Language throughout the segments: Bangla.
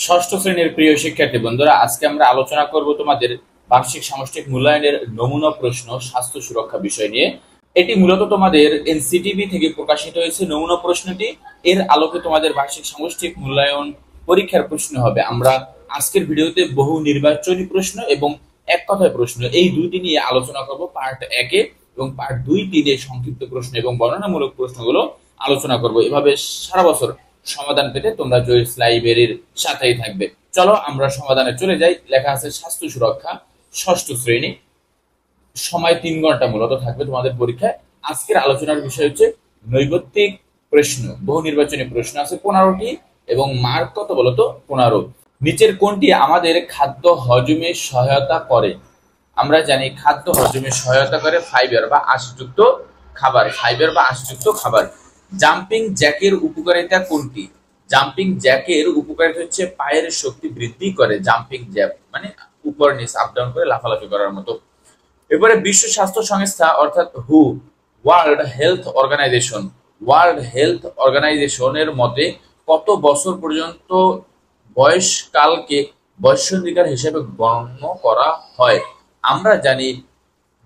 ষষ্ঠ শ্রেণীর প্রিয় শিক্ষার্থী বন্ধুরা, আজকে আমরা আলোচনা করব তোমাদের বার্ষিক সামষ্টিক মূল্যায়নের নমুনা প্রশ্ন স্বাস্থ্য সুরক্ষা বিষয় নিয়ে। এটি মূলত তোমাদের এনসিটিবি থেকে প্রকাশিত হয়েছে। নমুনা প্রশ্নটি এর আলোকে তোমাদের বার্ষিক সামষ্টিক মূল্যায়ন পরীক্ষার প্রশ্ন হবে। আমরা আজকের ভিডিওতে বহু নির্বাচনী প্রশ্ন এবং এক কথায় প্রশ্ন এই দুইটি নিয়ে আলোচনা করব। পার্ট 1 এবং পার্ট 2 সংক্ষিপ্ত প্রশ্ন এবং বর্ণনামূলক প্রশ্নগুলো আলোচনা করব। এভাবে সারা বছর সমাধান পেতে তোমরা জয়স লাইব্রেরির সাথেই থাকবে। চলো আমরা সমাধানে চলে যাই। লেখা আছে স্বাস্থ্য সুরক্ষা ষষ্ঠ শ্রেণী, সময় 3 ঘন্টা মূলত থাকবে তোমাদের পরীক্ষায়। আজকের আলোচনার বিষয় হচ্ছে নৈর্ব্যক্তিক প্রশ্ন। বহু নির্বাচনী প্রশ্ন আছে 15টি এবং মার্ক কত বলতো 15। নিচের কোনটি আমাদের খাদ্য হজমে সহায়তা করে? আমরা জানি খাদ্য হজমে সহায়তা করে ফাইবার বা আঁশযুক্ত খাবার। ফাইবার বা আঁশযুক্ত খাবার। জাম্পিং জ্যাকের উপকারিতা কোনটি? জাম্পিং জ্যাকের উপকারিতা হচ্ছে পায়ের শক্তি বৃদ্ধি করে। জাম্পিং জ্যাক মানে উপর নিচ আপ ডাউন করে লাফালাফি করার মতো। এবারে বিশ্ব স্বাস্থ্য সংস্থা অর্থাৎ হু, ওয়ার্ল্ড হেলথ অর্গানাইজেশনের মতে কত বছর পর্যন্ত বয়সকালকে বয়ঃসন্ধিকাল হিসেবে গণ্য করা হয়? আমরা জানি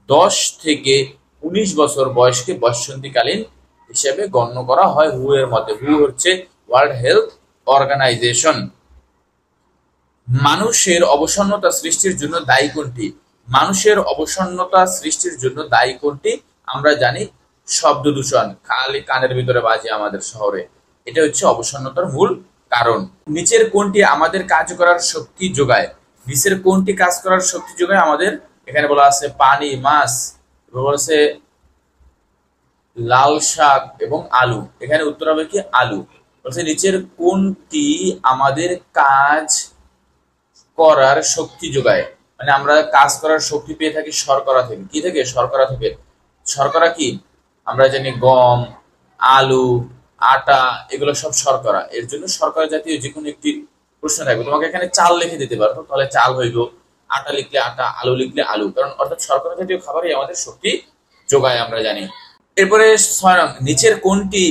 10 থেকে 19 বছর বয়সকে বয়ঃসন্ধিকালীন হিসেবে গণ্য করা হয় হু এর মতে। হু হচ্ছে ওয়ার্ল্ড হেলথ অর্গানাইজেশন। মানুষের অবসন্নতা সৃষ্টির জন্য দায়ী কোনটি? মানুষের অবসন্নতা সৃষ্টির জন্য দায়ী কোনটি? আমরা জানি শব্দ দূষণ। খালি কানের ভিতরে বাজে আমাদের শহরে, এটা হচ্ছে অবসন্নতার মূল কারণ। নিচের কোনটি আমাদের কাজ করার শক্তি যোগায়? নিচের কোনটি কাজ করার শক্তি যোগায় আমাদের? এখানে বলা আছে পানি, মাছ, বলা আছে লাল শাক এবং আলু। এখানে উত্তর হবে কি আলু। বলছে নিচের কোনটি আমাদের কাজ করার শক্তি যোগায়? মানে আমরা কাজ করার শক্তি পেয়ে থাকি শর্করা থেকে। কি থেকে? শর্করা থেকে। শর্করা কি? আমরা জানি গম, আলু, আটা, এগুলো সব শর্করা। এর জন্য শর্করা জাতীয় যে কোনো একটি প্রশ্ন থাকবে। তোমাকে এখানে চাল লিখে দিতে পারতো, তাহলে চাল হইব। আটা লিখলে আটা, আলু লিখলে আলু। কারণ অর্থাৎ শর্করা জাতীয় খাবারই আমাদের শক্তি যোগায়, আমরা জানি। এরপরে 6 নং, নিচের কোনটি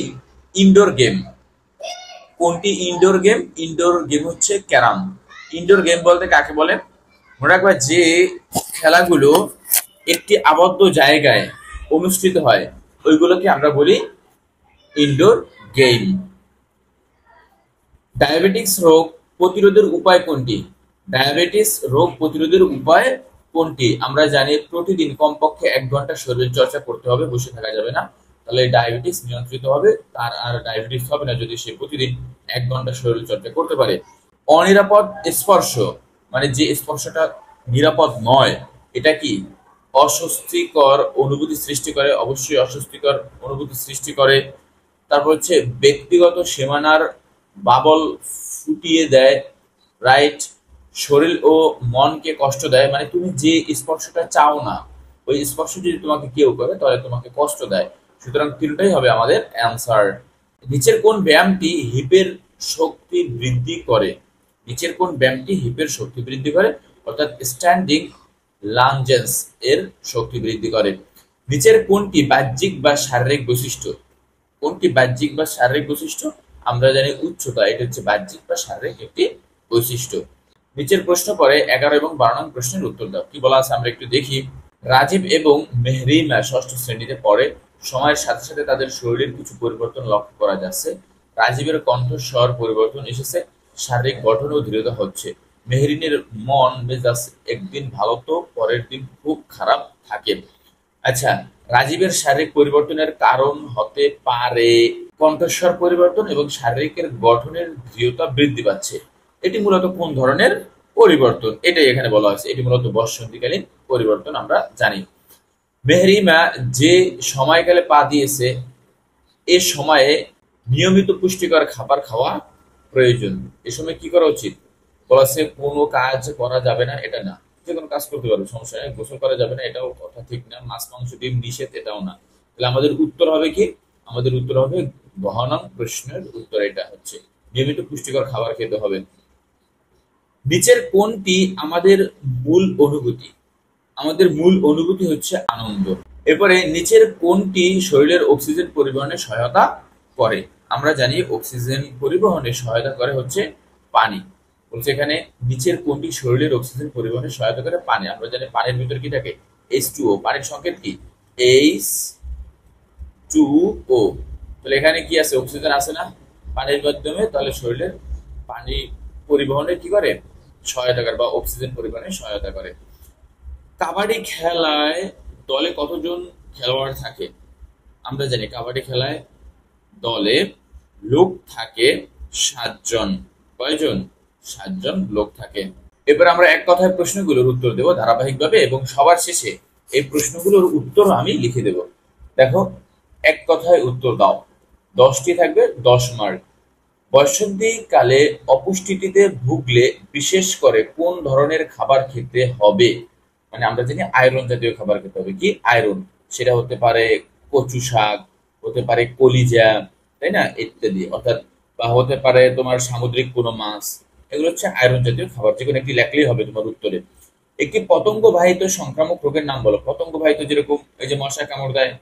ইনডোর গেম? কোনটি ইনডোর গেম? ইনডোর গেম হচ্ছে ক্যারাম। ইনডোর গেম বলতে কাকে বলে? মনে রাখবা যে খেলাগুলো একটি আবদ্ধ জায়গায় অনুষ্ঠিত হয় ওইগুলোকে আমরা বলি ইনডোর গেম। ডায়াবেটিস রোগ প্রতিরোধের উপায় কোনটি? ডায়াবেটিস রোগ প্রতিরোধের উপায় কোনটি? আমরা জানি প্রতিদিন কমপক্ষে 1 ঘন্টা শরীর চর্চা করতে হবে, বসে থাকা যাবে না। তাহলে ডায়াবেটিস নিয়ন্ত্রিত হবে। তার আর ডায়াবেটিস হবে না যদি সে প্রতিদিন 1 ঘন্টা শরীর চর্চা করতে পারে। অনিরাপদ স্পর্শ মানে যে স্পর্শটা নিরাপদ নয়, এটা কি? অস্বস্তিকর অনুভূতি সৃষ্টি করে। অবশ্যই অস্বস্তিকর অনুভূতি সৃষ্টি করে। তারপর হচ্ছে ব্যক্তিগত সীমানার বাবল ফুটিয়ে দেয়। রাইট। শরীর ও মনকে কষ্ট দেয়, মানে তুমি যে স্পর্শটা চাও না ওই স্পর্শ যদি তোমাকে কেউ করে তাহলে তোমাকে কষ্ট দেয়। সুতরাং তিনটাই হবে আমাদের অ্যান্সার। নিচের কোন ব্যায়ামটি হিপের শক্তি বৃদ্ধি করে? নিচের কোন ব্যায়ামটি হিপের শক্তি বৃদ্ধি করে? অর্থাৎ স্ট্যান্ডিং লাঞ্জেস এর শক্তি বৃদ্ধি করে। নিচের কোনটি বাহ্যিক বা শারীরিক বৈশিষ্ট্য? কোনটি বাহ্যিক বা শারীরিক বৈশিষ্ট্য? আমরা জানি উচ্চতা, এটা হচ্ছে বাহ্যিক বা শারীরিক একটি বৈশিষ্ট্য। নিচের প্রশ্ন পরে 11 এবং 12 নং প্রশ্নের উত্তর দাও। কি বলা আছে আমরা একটু দেখি। রাজীব এবং মেহরিমা ষষ্ঠ শ্রেণীতে পড়ে। সময়ের সাথে সাথে তাদের শরীরের কিছু পরিবর্তন লক্ষ্য করা যাচ্ছে। রাজীবের কণ্ঠস্বর পরিবর্তন এসেছে, শারীরিক গঠন ও দৃঢ়তা হচ্ছে। মেহরিনের মন মেজাজ একদিন ভালো তো পরের দিন খুব খারাপ থাকে। আচ্ছা, রাজীবের শারীরিক পরিবর্তনের কারণ হতে পারে কণ্ঠস্বর পরিবর্তন এবং শারীরিকের গঠনের দৃঢ়তা বৃদ্ধি পাচ্ছে। এটি মূলত কোন ধরনের পরিবর্তন? এটাই এখানে বলা হয়েছে। এটি মূলত বসন্তকালীন পরিবর্তন, আমরা জানি। মেহরিমা যে সময়কালে পা দিয়েছে এ সময়ে নিয়মিত পুষ্টিকর খাবার খাওয়া প্রয়োজন। এ সময় কি করা উচিত? বলা আছে কোনো কাজ করা যাবে না, এটা না। যে কোনো কাজ করতে পারবে, সমস্যা নেই। গোসল করা যাবে না, এটাও কথা ঠিক না। মাছ মাংস ডিম নিষেধ, এটাও না। তাহলে আমাদের উত্তর হবে কি? আমাদের উত্তর হবে গহনং প্রশ্নের উত্তর এটা হচ্ছে নিয়মিত পুষ্টিকর খাবার খেতে হবে। নিচের কোনটি আমাদের মূল অনুভূতি? আমাদের মূল অনুভূতি হচ্ছে আনন্দ। এরপরে নিচের কোনটি শরীরের অক্সিজেন পরিবহনে সহায়তা করে? আমরা জানি অক্সিজেন পরিবহনে সহায়তা করে হচ্ছে পানি। বলছে এখানে নিচের কোনটি শরীরের অক্সিজেন পরিবহনে সহায়তা করে? পানি। আমরা জানি পানির ভিতর কি থাকে? H2O। পানির সংকেত কি? H2O। তাহলে এখানে কি আছে? অক্সিজেন আছে না পানির মাধ্যমে, তাহলে শরীরের পানি পরিবহনে কি করে? সহায়তা করে বা অক্সিজেন পরিবহনে সহায়তা করে। কাবাডি খেলায় দলে কতজন খেলোয়াড় থাকে? আমরা জানি কাবাডি খেলায় দলে লোক থাকে 7 জন। কয়জন? 7 জন লোক থাকে। এবার আমরা এক কথায় প্রশ্নগুলোর উত্তর দেব ধারাবাহিকভাবে এবং সবার শেষে এই প্রশ্নগুলোর উত্তর আমি লিখে দেব। দেখো, এক কথায় উত্তর দাও। 10টি থাকবে, 10 মার্ক। বয়ঃসন্ধিকালে অপুষ্টিতে ভুগলে বিশেষ করে কোন ধরনের খাবার খেতে হবে? মানে আমরা জানি আয়রন জাতীয় খাবার খেতে হবে। কি আয়রন? সেটা হতে পারে কচু শাক, হতে পারে কলিজা, তাই না, ইত্যাদি। অর্থাৎ বা হতে পারে তোমার সামুদ্রিক কোনো মাছ। এগুলো হচ্ছে আয়রন জাতীয় খাবার। যে কোনো একটি লেখলেই হবে তোমার উত্তরে। একটি পতঙ্গবাহিত সংক্রামক রোগের নাম বলো। পতঙ্গবাহিত যেরকম এই যে মশা কামড় দেয়,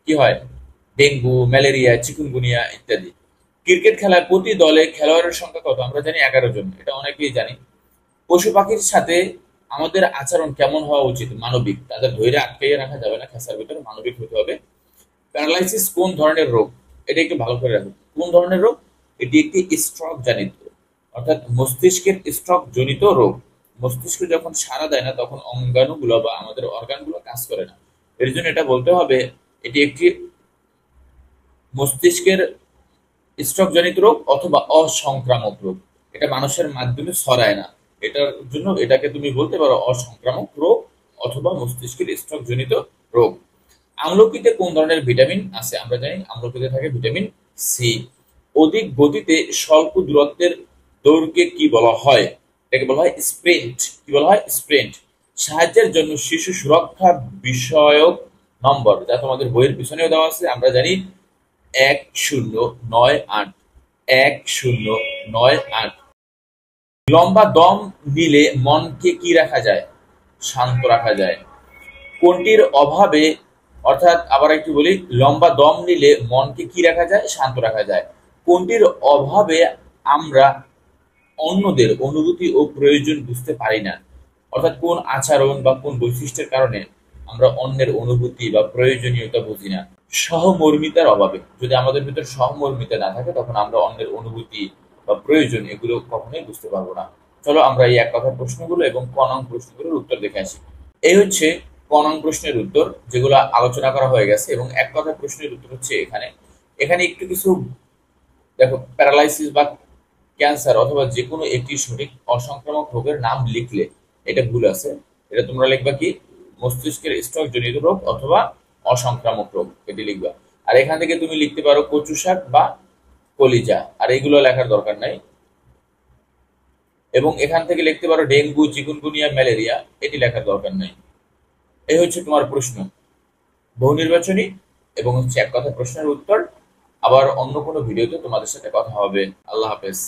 কি হয়? ডেঙ্গু, ম্যালেরিয়া, চিকুনগুনিয়া ইত্যাদি। ক্রিকেট খেলায় প্রতি দলে খেলোয়াড়ের সংখ্যা কত? আমরা জানি 11 জন, এটা অনেকেই জানি। পশু পাখির সাথে আমাদের আচরণ কেমন হওয়া উচিত? মানবিক। তাদের ধৈর্য আটকাইয়ে রাখা যাবে না, খেসার ভিতরে মানবিক হতে হবে। প্যারালাইসিস কোন ধরনের রোগ? এটা একটু ভালো করে রাখো। কোন ধরনের রোগ? এটি একটি স্ট্রোক জনিত, অর্থাৎ মস্তিষ্কের স্ট্রোক জনিত রোগ। মস্তিষ্ক যখন সাড়া দেয় না তখন অঙ্গাণুগুলো বা আমাদের অর্গানগুলো কাজ করে না। এর জন্য এটা বলতে হবে এটি একটি মস্তিষ্কের স্ট্রোক জনিত রোগ অথবা অসংক্রামক রোগ। এটা মানুষের মাধ্যমে ছড়ায় না। এটার জন্য এটাকে তুমি বলতে পারো অসংক্রামক রোগ অথবা মস্তিষ্কের স্ট্রোক জনিত রোগ। আমলকিতে কোন ধরনের ভিটামিন আছে? আমরা জানি আমলকিতে থাকে ভিটামিন সি। অধিক গতিতে স্বল্প দূরত্বের দৌড়কে কি বলা হয়? এটাকে বলা হয় স্প্রিন্ট। কি বলা হয়? স্প্রিন্ট। সাহায্যের জন্য শিশু সুরক্ষা বিষয়ক নম্বর, যা তোমাদের বইয়ের পিছনেও দেওয়া আছে, আমরা জানি 1098। 1098। লম্বা দম নিলে মনকে কি রাখা যায়? শান্ত রাখা যায়। কোনটির অভাবে, অর্থাৎ আবার একটু বলি, লম্বা দম নিলে মনকে কি রাখা যায়? শান্ত রাখা যায়। কোনটির অভাবে আমরা অন্যদের অনুভূতি ও প্রয়োজন বুঝতে পারি না? অর্থাৎ কোন আচরণ বা কোন বৈশিষ্ট্যের কারণে আমরা অন্যের অনুভূতি বা প্রয়োজনীয়তা বুঝি না? সহমর্মিতার অভাবে। যদি আমাদের ভিতর সহমর্মিতা না থাকে তখন আমরা অন্যের অনুভূতি বা প্রয়োজন এগুলো কখনোই বুঝতে পারবো না। চলো আমরা এই এক কথার প্রশ্নগুলো এবং ক নং প্রশ্নগুলোর উত্তর দেখে আসি। এই হচ্ছে ক নং প্রশ্নের উত্তর, যেগুলো আলোচনা করা হয়ে গেছে। এবং এক কথার প্রশ্নের উত্তর হচ্ছে এখানে। এখানে একটু কিছু দেখো, প্যারালাইসিস বা ক্যান্সার অথবা যে কোনো একটি সঠিক অসংক্রামক রোগের নাম লিখলে এটা ভুল আছে। এটা তোমরা লিখবা কি? মস্তিষ্কের স্ট্রোক জনিত রোগ অথবা অসংক্রামক রোগ, এটি লিখবা। আর এখান থেকে তুমি লিখতে পারো কচু শাক বা কলিজা, আর এইগুলো লেখার দরকার নাই। এবং এখান থেকে লিখতে পারো ডেঙ্গু, চিকুনগুনিয়া, ম্যালেরিয়া, এটি লেখার দরকার নাই। এই হচ্ছে তোমার প্রশ্ন, বহু নির্বাচনী এবং হচ্ছে এক কথা প্রশ্নের উত্তর। আবার অন্য কোনো ভিডিওতে তোমাদের সাথে কথা হবে। আল্লাহ হাফেজ।